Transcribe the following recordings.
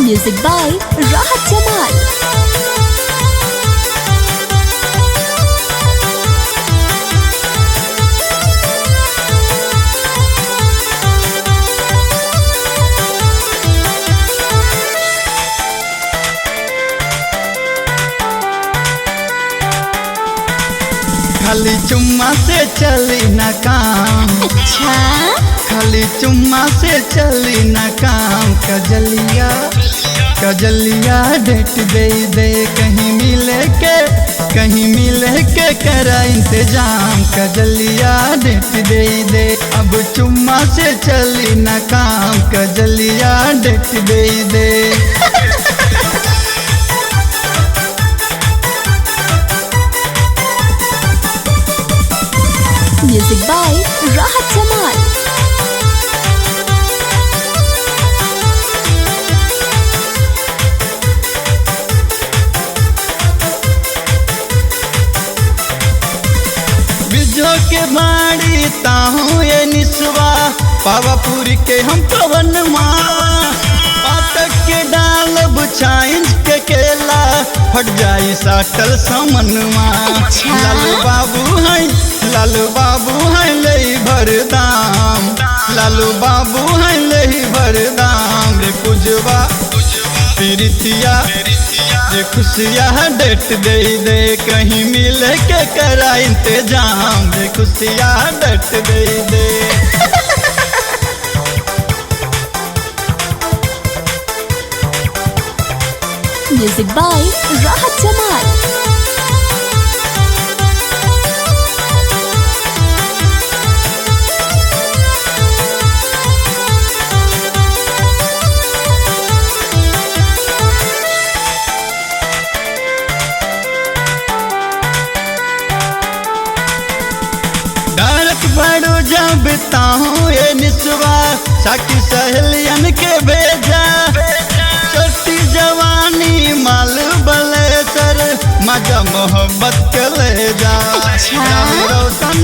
Music by Rahat Jamal. खाली चुम्मा से चली न काम। अच्छा खाली चुम्मा से चली न काम। कजलिया कजलिया डेट दे दे कहीं मिले के करा इंतजाम। कजलिया डेट दे दे अब चुम्मा से चली न काम। कजलिया डेट दे दे Music by Rahat Jamal. बिजो के बाड़ी ताहू ये निसवा पावापुरी के हम पवन माँ। पातक के डाल बुछाइन के केला फट जाई साटल समन माँ। लालू बाबू है ले भरदाम। लालू बाबू है ले भरदाम। रे पुजवा प्रीतिया रे खुशिया डेट दे दे कहीं मिले के करा इंतजाम। रे खुशिया डेट दे दे Music by Rahat Jamal. डरत बड़ो जब ताहू ये निसवा साकी सहेलियन के भेजा। छोटी जवानी माल बलेसर मजा मोहब्बत के ले जा। रोशन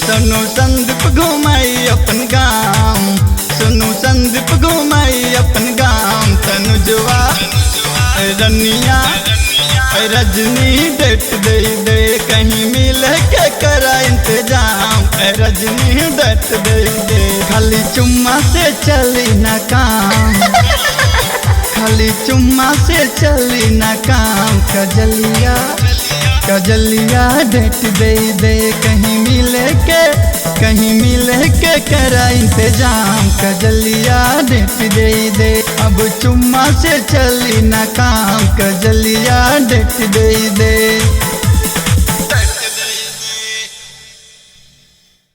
सनु संदीप घुमाई अपन गाँव। सनु संदीप घुमाई अपन गाँव। तनुजवा रनिया रजनी डेट दे दे कहीं मिले के करा इंतजाम। रजनी डेट दे दे खाली चुम्मा से चली न काम। खाली चुम्मा से चली न काम। कजलिया डेट दे दे कहीं मिले के करा इंतजाम। कजलिया डेट दे दे अब चुम्मा से चली न काम। कजलिया डेट दे दे।